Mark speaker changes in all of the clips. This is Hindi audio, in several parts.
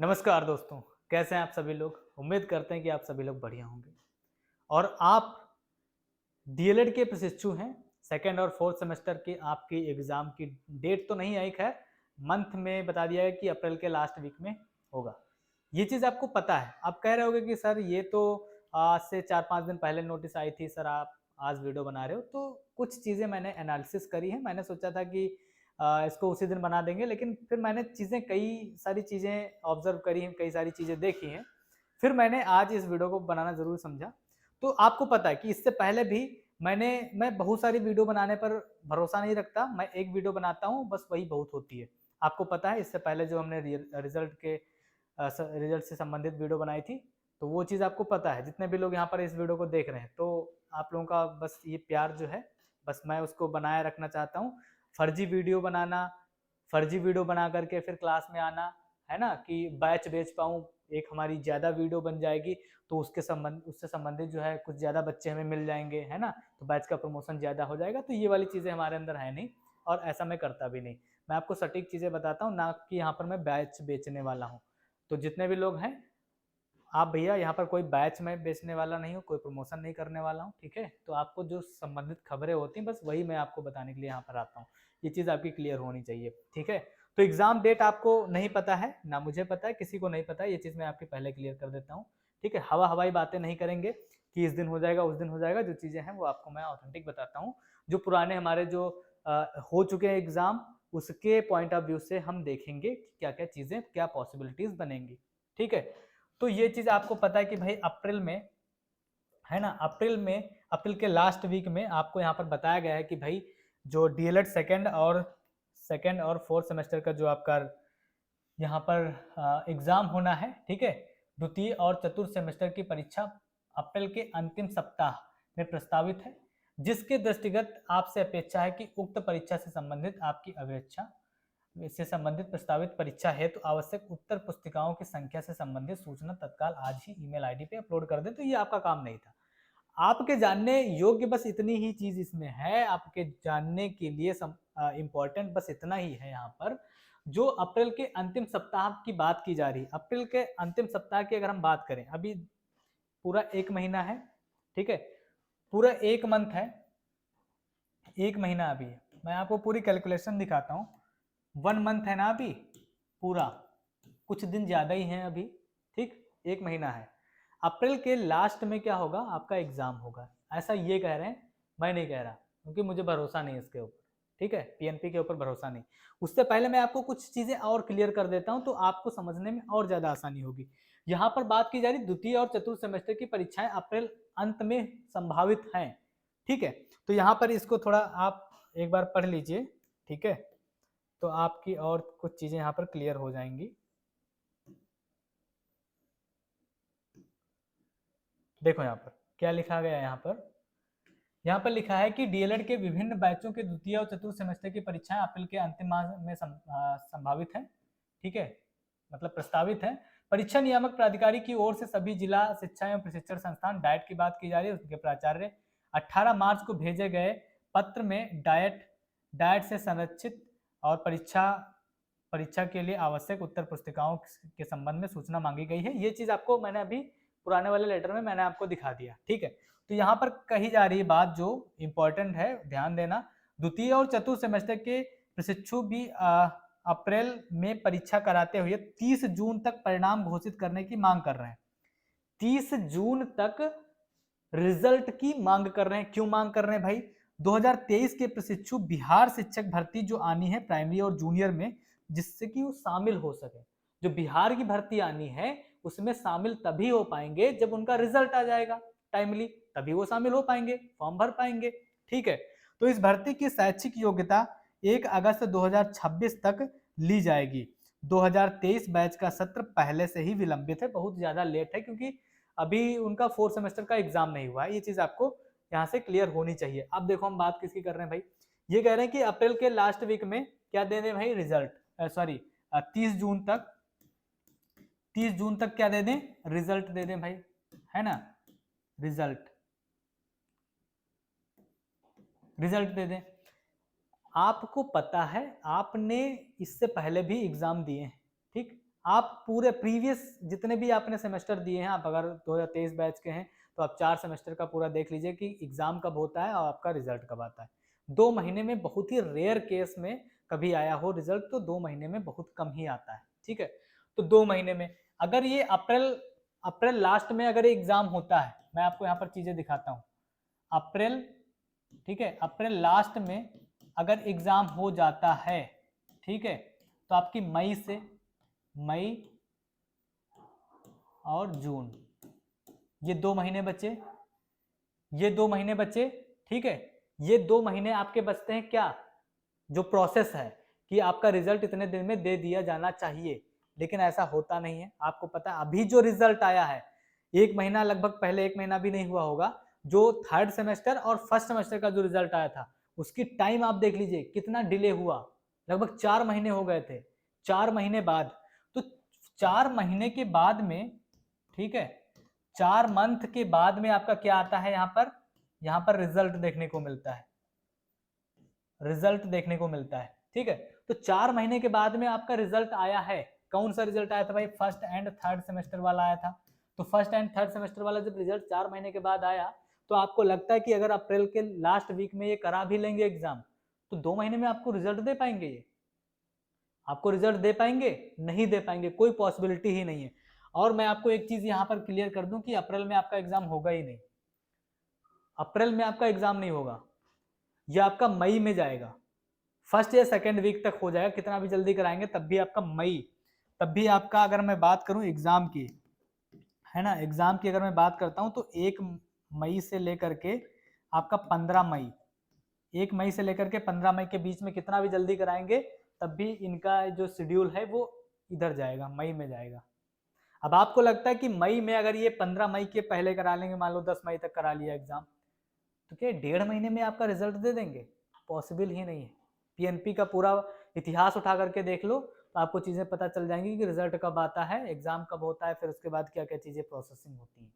Speaker 1: नमस्कार दोस्तों, कैसे हैं आप सभी लोग। उम्मीद करते हैं कि आप सभी लोग बढ़िया होंगे और आप डीएलएड के प्रशिक्षु हैं। सेकंड और फोर्थ सेमेस्टर की आपकी एग्ज़ाम की डेट तो नहीं आई, खैर मंथ में बता दिया है कि अप्रैल के लास्ट वीक में होगा। ये चीज़ आपको पता है। आप कह रहे होंगे कि सर ये तो आज से 4-5 दिन पहले नोटिस आई थी, सर आप आज वीडियो बना रहे हो। तो कुछ चीज़ें मैंने एनालिसिस करी है। मैंने सोचा था कि इसको उसी दिन बना देंगे, लेकिन फिर मैंने कई सारी चीज़ें ऑब्जर्व करी हैं, कई सारी चीज़ें देखी हैं। फिर मैंने आज इस वीडियो को बनाना ज़रूर समझा। तो आपको पता है कि इससे पहले भी मैं बहुत सारी वीडियो बनाने पर भरोसा नहीं रखता। मैं एक वीडियो बनाता हूँ, बस वही बहुत होती है। आपको पता है इससे पहले जो हमने रिजल्ट से संबंधित वीडियो बनाई थी, तो वो चीज़ आपको पता है। जितने भी लोग यहाँ पर इस वीडियो को देख रहे हैं, तो आप लोगों का बस ये प्यार जो है, बस मैं उसको बनाए रखना चाहता हूँ। फर्जी वीडियो बनाना, फर्जी वीडियो बना करके फिर क्लास में आना, है ना, कि बैच बेच पाऊँ, एक हमारी ज़्यादा वीडियो बन जाएगी तो उससे संबंधित जो है कुछ ज़्यादा बच्चे हमें मिल जाएंगे, है ना, तो बैच का प्रमोशन ज़्यादा हो जाएगा। तो ये वाली चीज़ें हमारे अंदर है नहीं और ऐसा मैं करता भी नहीं। मैं आपको सटीक चीज़ें बताता हूँ, ना कि यहाँ पर मैं बैच बेचने वाला हूँ। तो जितने भी लोग हैं, आप भैया यहाँ पर कोई बैच में बेचने वाला नहीं हूँ, कोई प्रमोशन नहीं करने वाला हूँ, ठीक है। तो आपको जो संबंधित खबरें होती हैं, बस वही मैं आपको बताने के लिए यहाँ पर आता हूँ। ये चीज़ आपकी क्लियर होनी चाहिए, ठीक है। तो एग्जाम डेट आपको नहीं पता है, ना मुझे पता है, किसी को नहीं पता है। ये चीज़ मैं आपकी पहले क्लियर कर देता हूँ, ठीक है। हवा हवाई बातें नहीं करेंगे कि इस दिन हो जाएगा, उस दिन हो जाएगा। जो चीज़ें हैं वो आपको मैं ऑथेंटिक बताता हूँ। जो पुराने हमारे जो हो चुके हैं एग्जाम, उसके पॉइंट ऑफ व्यू से हम देखेंगे कि क्या क्या चीज़ें, क्या पॉसिबिलिटीज बनेंगी, ठीक है। तो ये चीज़ आपको पता है कि भाई अप्रैल में, है ना, अप्रैल के लास्ट वीक में आपको यहाँ पर बताया गया है कि भाई जो डीएलएड सेकेंड और फोर्थ सेमेस्टर का जो आपका यहाँ पर एग्जाम होना है, ठीक है। द्वितीय और चतुर्थ सेमेस्टर की परीक्षा अप्रैल के अंतिम सप्ताह में प्रस्तावित है, जिसके दृष्टिगत आपसे अपेक्षा है कि उक्त परीक्षा से संबंधित आपकी अपेक्षा इससे संबंधित प्रस्तावित परीक्षा हेतु तो आवश्यक उत्तर पुस्तिकाओं की संख्या से संबंधित सूचना तत्काल आज ही ईमेल आईडी पे अपलोड कर दें। तो ये आपका काम नहीं था। आपके जानने योग्य बस इतनी ही चीज इसमें है, आपके जानने के लिए इम्पोर्टेंट बस इतना ही है यहाँ पर। जो अप्रैल के अंतिम सप्ताह की बात की जा रही है, अप्रैल के अंतिम सप्ताह की अगर हम बात करें, अभी पूरा एक महीना है, ठीक है, पूरा एक मंथ है, एक महीना अभी है। मैं आपको पूरी कैलकुलेशन दिखाता हूँ। 1 मंथ है ना अभी पूरा, कुछ दिन ज्यादा ही हैं अभी, ठीक। एक महीना है। अप्रैल के लास्ट में क्या होगा, आपका एग्जाम होगा, ऐसा ये कह रहे हैं। मैं नहीं कह रहा, क्योंकि मुझे भरोसा नहीं इसके ऊपर, ठीक है। पीएनपी के ऊपर भरोसा नहीं। उससे पहले मैं आपको कुछ चीजें और क्लियर कर देता हूं, तो आपको समझने में और ज्यादा आसानी होगी। यहाँ पर बात की जा रही द्वितीय और चतुर्थ सेमेस्टर की परीक्षाएं अप्रैल अंत में संभावित हैं, ठीक है। तो यहाँ पर इसको थोड़ा आप एक बार पढ़ लीजिए, ठीक है, तो आपकी और कुछ चीजें यहाँ पर क्लियर हो जाएंगी। देखो यहाँ पर क्या लिखा गया है। यहाँ पर लिखा है कि डीएलएड के विभिन्न बैचों के द्वितीय और चतुर्थ सेमेस्टर की परीक्षाएं अप्रैल के अंतिम माह में संभावित है, ठीक है, मतलब प्रस्तावित है। परीक्षा नियामक प्राधिकारी की ओर से सभी जिला शिक्षा एवं प्रशिक्षण संस्थान, डाइट की बात की जा रही है, उसके प्राचार्य 18 मार्च को भेजे गए पत्र में डाइट से संरक्षित और परीक्षा परीक्षा के लिए आवश्यक उत्तर पुस्तिकाओं के संबंध में सूचना मांगी गई है। ये चीज आपको मैंने अभी पुराने वाले लेटर में मैंने आपको दिखा दिया, ठीक है। तो यहाँ पर कही जा रही बात जो इंपॉर्टेंट है, ध्यान देना। द्वितीय और चतुर्थ सेमेस्टर के प्रशिक्षु भी अप्रैल में परीक्षा कराते हुए 30 जून तक परिणाम घोषित करने की मांग कर रहे हैं। 30 जून तक रिजल्ट की मांग कर रहे हैं। क्यों मांग कर रहे हैं भाई? 2023 के प्रशिक्षु बिहार शिक्षक भर्ती जो आनी है प्राइमरी और जूनियर में, जिससे कि वो शामिल हो सके। जो बिहार की भर्ती आनी है उसमें शामिल तभी हो पाएंगे जब उनका रिजल्ट आ जाएगा टाइमली, तभी वो शामिल हो पाएंगे, फॉर्म भर पाएंगे, ठीक है। तो इस भर्ती की शैक्षिक योग्यता 1 अगस्त 2026 तक ली जाएगी। 2023 बैच का सत्र पहले से ही विलंबित है, बहुत ज्यादा लेट है, क्योंकि अभी उनका फोर्थ सेमेस्टर का एग्जाम नहीं हुआ है। ये चीज आपको यहाँ से क्लियर होनी चाहिए। अब देखो हम बात किसकी कर रहे हैं भाई, ये कह रहे हैं कि अप्रैल के लास्ट वीक में क्या दे दें भाई, रिजल्ट, सॉरी 30 जून तक, 30 जून तक क्या दे दें, रिजल्ट दे दें भाई, है ना, रिजल्ट रिजल्ट दे दें। आपको पता है आपने इससे पहले भी एग्जाम दिए हैं, ठीक। आप पूरे प्रीवियस जितने भी आपने सेमेस्टर दिए हैं, आप अगर 2023 बैच के हैं तो आप 4 सेमेस्टर का पूरा देख लीजिए कि एग्जाम कब होता है और आपका रिजल्ट कब आता है। 2 महीने में बहुत ही रेयर केस में कभी आया हो रिजल्ट, तो 2 महीने में बहुत कम ही आता है, ठीक है। तो 2 महीने में अगर ये अप्रैल लास्ट में अगर एग्जाम होता है, मैं आपको यहाँ पर चीजें दिखाता हूँ। अप्रैल, ठीक है, अप्रैल लास्ट में अगर एग्जाम हो जाता है, ठीक है, तो आपकी मई और जून, ये 2 महीने बचे, ये 2 महीने बचे, ठीक है। ये 2 महीने आपके बचते हैं क्या, जो प्रोसेस है कि आपका रिजल्ट इतने दिन में दे दिया जाना चाहिए, लेकिन ऐसा होता नहीं है। आपको पता है अभी जो रिजल्ट आया है, 1 महीना लगभग पहले, 1 महीना भी नहीं हुआ होगा, जो थर्ड सेमेस्टर और फर्स्ट सेमेस्टर का जो रिजल्ट आया था उसकी टाइम आप देख लीजिए कितना डिले हुआ, लगभग 4 महीने हो गए थे। 4 महीने बाद, तो 4 महीने के बाद में, ठीक है, 4 मंथ के बाद में आपका क्या आता है, यहाँ पर रिजल्ट देखने को मिलता है, रिजल्ट देखने को मिलता है, ठीक है। तो 4 महीने के बाद में आपका रिजल्ट आया है। कौन सा रिजल्ट आया था भाई, फर्स्ट एंड थर्ड सेमेस्टर वाला आया था। तो फर्स्ट एंड थर्ड सेमेस्टर वाला जब रिजल्ट 4 महीने के बाद आया, तो आपको लगता है कि अगर अप्रैल के लास्ट वीक में ये करा भी लेंगे एग्जाम, तो 2 महीने में आपको रिजल्ट दे पाएंगे, ये आपको रिजल्ट दे पाएंगे, नहीं दे पाएंगे, कोई पॉसिबिलिटी ही नहीं है। और मैं आपको एक चीज यहाँ पर क्लियर कर दूं कि अप्रैल में आपका एग्जाम होगा ही नहीं, अप्रैल में आपका एग्जाम नहीं होगा, ये आपका मई में जाएगा, फर्स्ट या सेकेंड वीक तक हो जाएगा, कितना भी जल्दी कराएंगे तब भी आपका मई, तब भी आपका, अगर मैं बात करूं एग्जाम की, है ना, एग्जाम की अगर मैं बात करता हूं तो 1 मई से लेकर के आपका 15 मई, 1 मई से लेकर के 15 मई के बीच में कितना भी जल्दी कराएंगे तब भी इनका जो शेड्यूल है वो इधर जाएगा, मई में जाएगा। अब आपको लगता है कि मई में अगर ये 15 मई के पहले करा लेंगे, मान लो 10 मई तक करा लिया एग्जाम, तो क्या 1.5 महीने में आपका रिजल्ट दे देंगे, पॉसिबल ही नहीं है। पीएनपी का पूरा इतिहास उठा करके देख लो तो आपको चीजें पता चल जाएंगी कि रिजल्ट कब आता है, एग्जाम कब होता है, फिर उसके बाद क्या क्या चीजें प्रोसेसिंग होती है,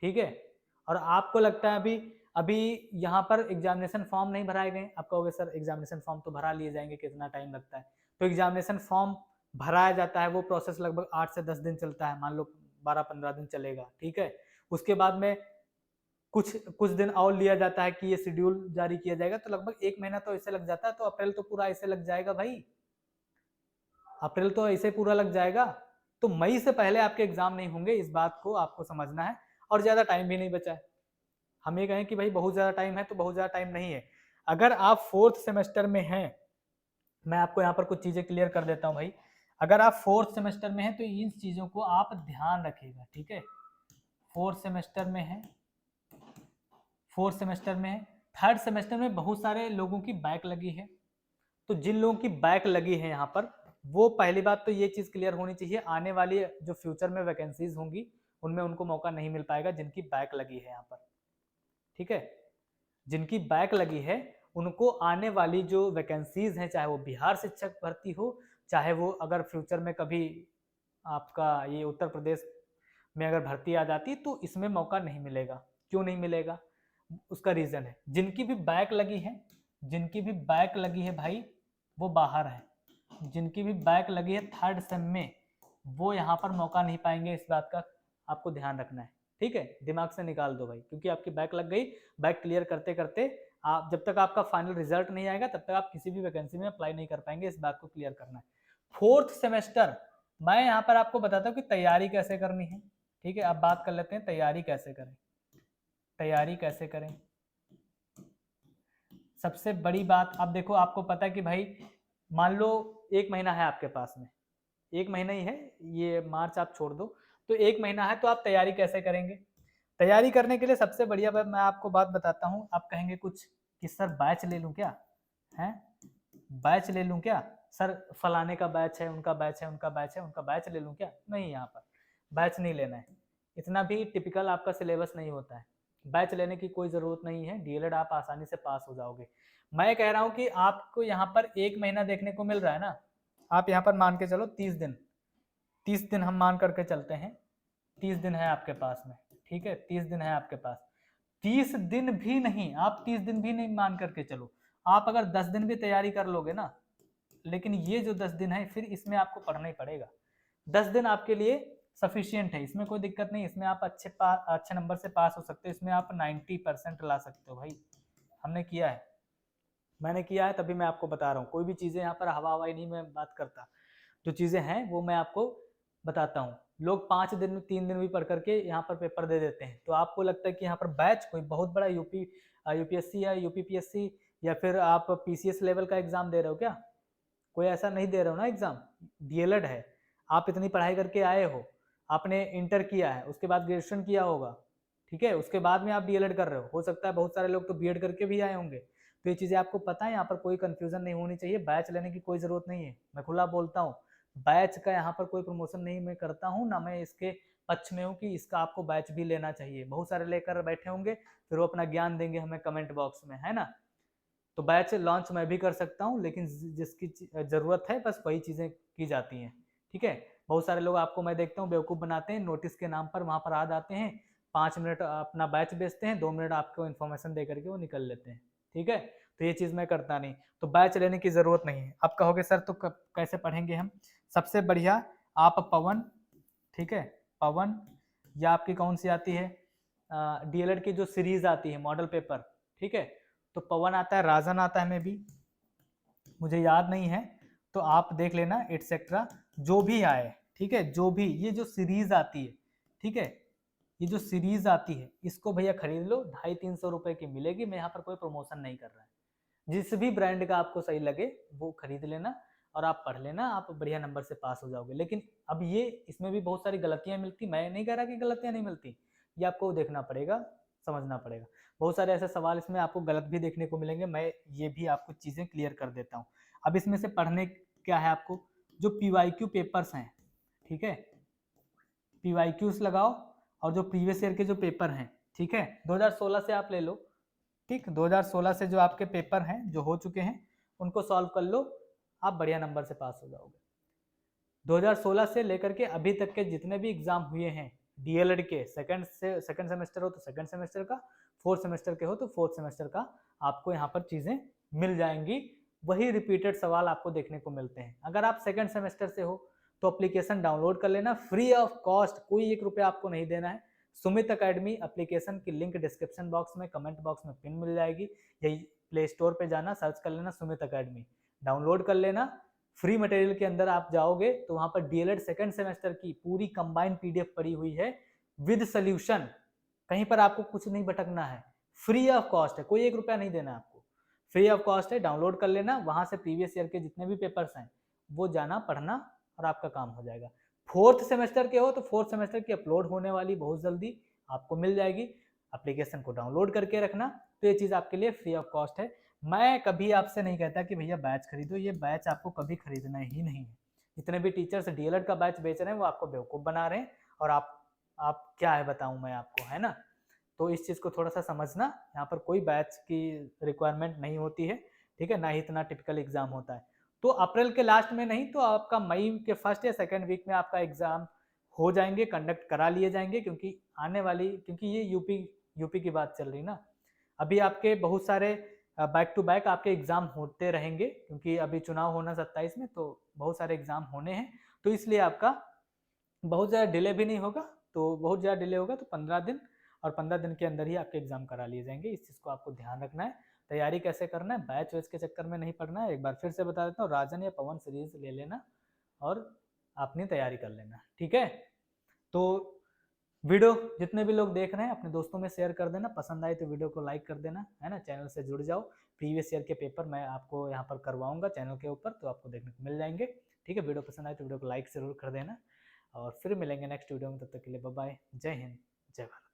Speaker 1: ठीक है। और आपको लगता है अभी अभी यहाँ पर एग्जामिनेशन फॉर्म नहीं भराए गए, आप कहोगे सर एग्जामिनेशन फॉर्म तो भरा लिए जाएंगे, कितना टाइम लगता है, तो एग्जामिनेशन फॉर्म भराया जाता है, वो प्रोसेस लगभग 8 से 10 दिन चलता है, मान लो 12-15 दिन चलेगा, ठीक है। उसके बाद में कुछ कुछ दिन और लिया जाता है कि ये शेड्यूल जारी किया जाएगा, तो लगभग 1 महीना तो ऐसे लग जाता है, तो अप्रैल तो पूरा ऐसे लग जाएगा भाई, अप्रैल तो ऐसे पूरा लग जाएगा। तो मई से पहले आपके एग्जाम नहीं होंगे, इस बात को आपको समझना है, और ज्यादा टाइम भी नहीं बचा है। हम ये कहें कि भाई बहुत ज्यादा टाइम है, तो बहुत ज्यादा टाइम नहीं है। अगर आप 4th सेमेस्टर में हैं, मैं आपको यहाँ पर कुछ चीजें क्लियर कर देता हूँ भाई, अगर आप 4th सेमेस्टर में हैं तो इन चीजों को आप ध्यान रखिएगा, ठीक है। 4th सेमेस्टर में है, 4th सेमेस्टर में है, 3rd सेमेस्टर में बहुत सारे लोगों की बैक लगी है, तो जिन लोगों की बैक लगी है यहाँ पर, वो पहली बात तो ये चीज क्लियर होनी चाहिए, आने वाली जो फ्यूचर में वैकेंसीज होंगी उनमें उनको मौका नहीं मिल पाएगा जिनकी बैक लगी है यहाँ पर, ठीक है। जिनकी बैक लगी है उनको आने वाली जो वैकेंसीज हैं, चाहे वो बिहार शिक्षक भर्ती हो, चाहे वो अगर फ्यूचर में कभी आपका ये उत्तर प्रदेश में अगर भर्ती आ जाती, तो इसमें मौका नहीं मिलेगा। क्यों नहीं मिलेगा, उसका रीजन है, जिनकी भी बैक लगी है, जिनकी भी बैक लगी है भाई वो बाहर है, जिनकी भी बैक लगी है 3rd सेम में, वो यहाँ पर मौका नहीं पाएंगे, इस बात का आपको ध्यान रखना है, ठीक है। दिमाग से निकाल दो भाई, क्योंकि आपकी बैक लग गई, बैक क्लियर करते करते आप, जब तक आपका फाइनल रिजल्ट नहीं आएगा तब तक आप किसी भी वैकेंसी में अप्लाई नहीं कर पाएंगे, इस बात को क्लियर करना है। 4th सेमेस्टर, मैं यहाँ पर आपको बताता हूँ कि तैयारी कैसे करनी है, ठीक है। अब बात कर लेते हैं तैयारी कैसे करें, तैयारी कैसे करें। सबसे बड़ी बात, अब देखो आपको पता है कि भाई मान लो 1 महीना है आपके पास में, 1 महीना ही है, ये मार्च आप छोड़ दो, तो 1 महीना है, तो आप तैयारी कैसे करेंगे। तैयारी करने के लिए सबसे बढ़िया मैं आपको बात बताता हूँ, आप कहेंगे कुछ कि सर बैच ले लूँ क्या, है बैच ले लूँ क्या, सर फलाने का बैच है, उनका बैच है, उनका बैच है, उनका बैच ले लूँ क्या। नहीं, यहाँ पर बैच नहीं लेना है, इतना भी टिपिकल आपका सिलेबस नहीं होता है, बैच लेने की कोई ज़रूरत नहीं है, डीएलएड आप आसानी से पास हो जाओगे। मैं कह रहा हूँ कि आपको यहाँ पर 1 महीना देखने को मिल रहा है ना, आप यहाँ पर मान के चलो 30 दिन, 30 दिन हम मान करके चलते हैं, 30 दिन है आपके पास में, ठीक है, 30 दिन है आपके पास, 30 दिन भी नहीं, आप 30 दिन भी नहीं मान करके चलो, आप अगर 10 दिन भी तैयारी कर लोगे ना, लेकिन ये जो 10 दिन है फिर इसमें आपको पढ़ना ही पड़ेगा, 10 दिन आपके लिए सफिशियंट है, इसमें कोई दिक्कत नहीं। इसमें आप अच्छे नंबर से पास हो सकते हो, इसमें आप 90% ला सकते हो भाई। हमने किया है, मैंने किया है, तभी मैं आपको बता रहा हूँ। कोई भी चीज़ें यहाँ पर हवा हवाई नहीं मैं बात करता, जो चीज़ें हैं वो मैं आपको बताता हूँ। लोग 5 दिन 3 दिन भी पढ़ करके यहाँ पर पेपर दे देते हैं, तो आपको लगता है कि यहाँ पर बैच कोई बहुत बड़ा यूपीएससी या यूपीपीएससी या फिर आप पीसीएस लेवल का एग्जाम दे रहे हो क्या? कोई ऐसा नहीं दे रहे हो ना एग्जाम। डीएलएड है, आप इतनी पढ़ाई करके आए हो, आपने इंटर किया है, उसके बाद ग्रेजुएशन किया होगा, ठीक है, उसके बाद में आप डीएलएड कर रहे हो सकता है बहुत सारे लोग तो बीएड करके भी आए होंगे। तो ये चीज़ें आपको पता है, यहाँ पर कोई कंफ्यूजन नहीं होनी चाहिए। बैच लेने की कोई ज़रूरत नहीं है, मैं खुला बोलता हूँ। बैच का यहाँ पर कोई प्रमोशन नहीं मैं करता हूँ, ना मैं इसके पक्ष में हूँ कि इसका आपको बैच भी लेना चाहिए। बहुत सारे लेकर बैठे होंगे, फिर वो अपना ज्ञान देंगे हमें कमेंट बॉक्स में, है ना। तो बैच लॉन्च मैं भी कर सकता हूँ, लेकिन जिसकी ज़रूरत है बस वही चीज़ें की जाती हैं, ठीक है। बहुत सारे लोग आपको मैं देखता हूँ बेवकूफ़ बनाते हैं, नोटिस के नाम पर वहाँ पर आ जाते हैं, 5 मिनट अपना बैच बेचते हैं, 2 मिनट आपको इन्फॉर्मेशन दे करके वो निकल लेते हैं, ठीक है। तो ये चीज़ मैं करता नहीं, तो बैच लेने की ज़रूरत नहीं है। आप कहोगे सर तो कैसे पढ़ेंगे हम? सबसे बढ़िया आप पवन, ठीक है, पवन, या आपकी कौन सी आती है डीएलएड की जो सीरीज आती है मॉडल पेपर, ठीक है, तो पवन आता है, राजन आता है, में भी मुझे याद नहीं है, तो आप देख लेना एटसेट्रा जो भी आए, ठीक है। जो भी ये जो सीरीज आती है, ठीक है, ये जो सीरीज आती है इसको भैया खरीद लो, 250-300 रुपए की मिलेगी। मैं यहाँ पर कोई प्रमोशन नहीं कर रहा है, जिस भी ब्रांड का आपको सही लगे वो खरीद लेना और आप पढ़ लेना, आप बढ़िया नंबर से पास हो जाओगे। लेकिन अब ये इसमें भी बहुत सारी गलतियां मिलती, मैं नहीं कह रहा कि गलतियां नहीं मिलती, ये आपको देखना पड़ेगा, समझना पड़ेगा। बहुत सारे ऐसे सवाल इसमें आपको गलत भी देखने को मिलेंगे, मैं ये भी आपको चीज़ें क्लियर कर देता हूँ। अब इसमें से पढ़ने क्या है आपको, जो पीवाईक्यू पेपर्स हैं, ठीक है, पीवाईक्यूज लगाओ, और जो प्रीवियस ईयर के जो पेपर हैं, ठीक है, 2016 से आप ले लो, ठीक, 2016 से जो आपके पेपर हैं जो हो चुके हैं उनको सॉल्व कर लो, आप बढ़िया नंबर से पास हो जाओगे। 2016 से लेकर के अभी तक के जितने भी एग्जाम हुए हैं डीएलएड के, सेकंड सेमेस्टर हो तो सेकंड सेमेस्टर का, फोर्थ सेमेस्टर के हो तो फोर्थ सेमेस्टर का, आपको यहाँ पर चीजें मिल जाएंगी। वही रिपीटेड सवाल आपको देखने को मिलते हैं। अगर आप सेकंड सेमेस्टर से हो तो एप्लीकेशन डाउनलोड कर लेना, फ्री ऑफ कॉस्ट, कोई 1 रुपया आपको नहीं देना है। सुमित अकेडमी एप्लीकेशन की लिंक डिस्क्रिप्शन बॉक्स में, कमेंट बॉक्स में पिन मिल जाएगी, यही प्ले स्टोर पे जाना, सर्च कर लेना सुमित अकेडमी, डाउनलोड कर लेना। फ्री मटेरियल के अंदर आप जाओगे तो वहां पर डीएलएड सेकंड सेमेस्टर की पूरी कंबाइंड पीडीएफ पड़ी हुई है विद सोल्यूशन, कहीं पर आपको कुछ नहीं भटकना है, फ्री ऑफ कॉस्ट है, कोई 1 रुपया नहीं देना आपको, फ्री ऑफ कॉस्ट है, डाउनलोड कर लेना। वहां से प्रीवियस ईयर के जितने भी पेपर्स हैं वो जाना, पढ़ना और आपका काम हो जाएगा। फोर्थ सेमेस्टर के हो तो फोर्थ सेमेस्टर की अपलोड होने वाली बहुत जल्दी आपको मिल जाएगी, एप्लीकेशन को डाउनलोड करके रखना। तो ये चीज़ आपके लिए फ्री ऑफ कॉस्ट है। मैं कभी आपसे नहीं कहता कि भैया बैच खरीदो, ये बैच आपको कभी खरीदना ही नहीं है। जितने भी टीचर्स डीएलएड का बैच बेच रहे हैं वो आपको बेवकूफ़ बना रहे हैं, और आप क्या है बताऊं मैं आपको, है ना। तो इस चीज़ को थोड़ा सा समझना, यहाँ पर कोई बैच की रिक्वायरमेंट नहीं होती है, ठीक है, ना ही इतना टिपिकल एग्जाम होता है। तो अप्रैल के लास्ट में नहीं तो आपका मई के फर्स्ट या सेकेंड वीक में आपका एग्जाम हो जाएंगे, कंडक्ट करा लिए जाएंगे, क्योंकि आने वाली, क्योंकि ये यूपी की बात चल रही ना, अभी आपके बहुत सारे बैक टू बैक आपके एग्जाम होते रहेंगे, क्योंकि अभी चुनाव होना 27 में, तो बहुत सारे एग्जाम होने हैं, तो इसलिए आपका बहुत ज़्यादा डिले भी नहीं होगा। तो बहुत ज़्यादा डिले होगा तो 15 दिन, और 15 दिन के अंदर ही आपके एग्जाम करा लिए जाएंगे। इस चीज़ को आपको ध्यान रखना है। तैयारी कैसे करना है, बैच वैच के चक्कर में नहीं पड़ना है। एक बार फिर से बता देता हूँ, राजन या पवन सीरीज ले लेना और अपनी तैयारी कर लेना, ठीक है। तो वीडियो जितने भी लोग देख रहे हैं अपने दोस्तों में शेयर कर देना, पसंद आए तो वीडियो को लाइक कर देना, है ना। चैनल से जुड़ जाओ, प्रीवियस ईयर के पेपर मैं आपको यहाँ पर करवाऊंगा चैनल के ऊपर, तो आपको देखने को मिल जाएंगे, ठीक है। वीडियो पसंद आए तो वीडियो को लाइक जरूर कर देना, और फिर मिलेंगे नेक्स्ट वीडियो में। तब तक के लिए बाय बाय, जय हिंद, जय भारत।